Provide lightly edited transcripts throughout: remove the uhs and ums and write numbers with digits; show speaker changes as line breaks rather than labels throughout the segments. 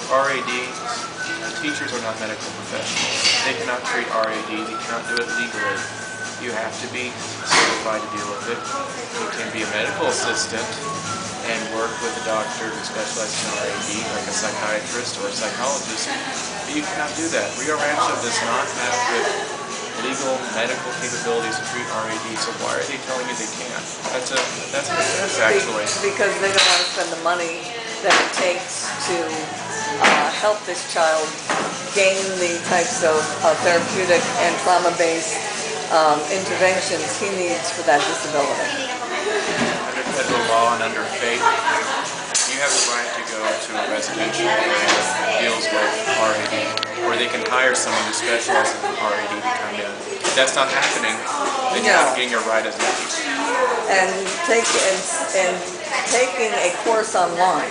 RAD, teachers are not medical professionals. They cannot treat RAD. They cannot do it legally. You have to be certified to deal with it. You can be a medical assistant and work with a doctor who specializes in RAD, like a psychiatrist or a psychologist, but you cannot do that. Rio Rancho does not have the legal medical capabilities to treat RAD, so why are they telling you they can't? That's an offense, actually.
Because they don't want to spend the money that it takes to help this child gain the types of therapeutic and trauma-based interventions he needs for that disability.
Under federal law and under faith, you have the right to go to a residential area that deals with RAD, where they can hire someone who specializes in RAD to come in. If that's not happening, then you're not getting your right as a teacher.
And taking a course online,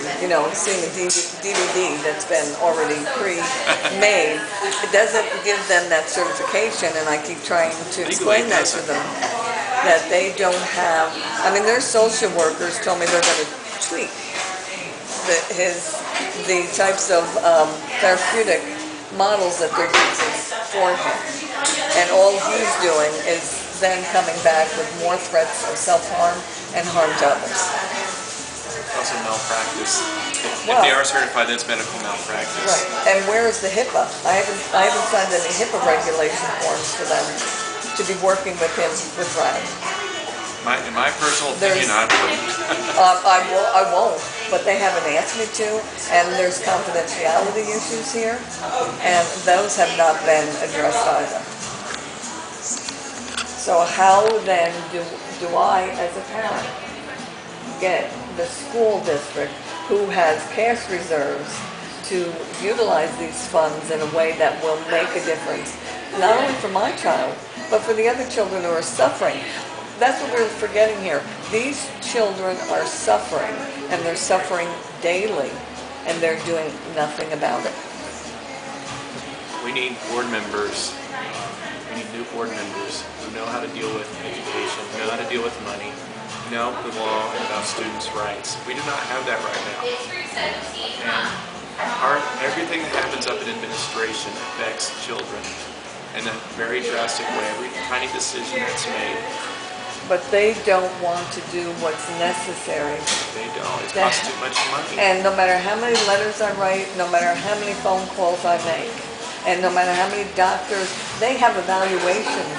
seeing a DVD that's been already pre-made, it doesn't give them that certification, and I keep trying to explain that to them, that they don't have, their social workers told me they're going to tweak the types of therapeutic models that they're using for him. And all he's doing is then coming back with more threats of self-harm and harm to others.
Also malpractice. If they are certified, then it's medical malpractice.
Right. And where is the HIPAA? I haven't signed any HIPAA regulation forms for them to be working with him with RAD.
In my personal opinion, I wouldn't.
I won't, but they haven't asked me to, and there's confidentiality issues here, and those have not been addressed either. So how then do I, as a parent, get the school district, who has cash reserves, to utilize these funds in a way that will make a difference, not only for my child, but for the other children who are suffering? That's what we're forgetting here. These children are suffering, and they're suffering daily, and they're doing nothing about it.
We need board members. We need new board members who know how to deal with education, know how to deal with money, know the law and about students' rights. We do not have that right now. And everything that happens up in administration affects children in a very drastic way. Every tiny decision that's made.
But they don't want to do what's necessary.
They don't. It costs too much money.
And no matter how many letters I write, no matter how many phone calls I make, and no matter how many doctors, they have evaluations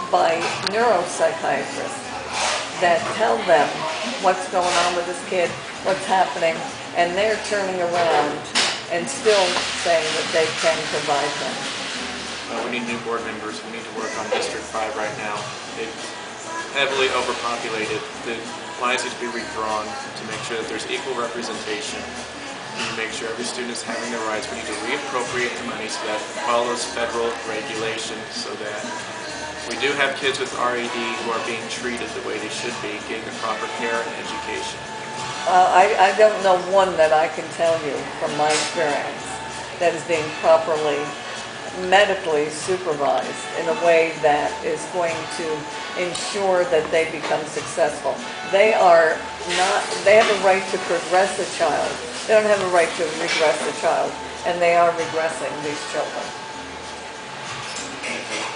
by neuropsychiatrists that tell them what's going on with this kid, what's happening, and they're turning around and still saying that they can provide them.
We need new board members. We need to work on District 5 right now. It's heavily overpopulated. The lines need to be redrawn to make sure that there's equal representation. We need to make sure every student is having their rights. We need to reappropriate the money so that it follows federal regulations, so that we do have kids with RAD who are being treated the way they should be, getting the proper care and education.
I don't know one that I can tell you from my experience that is being properly medically supervised in a way that is going to ensure that they become successful. They have a right to progress a child. They don't have a right to regress a child, and they are regressing these children.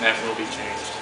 That will be changed.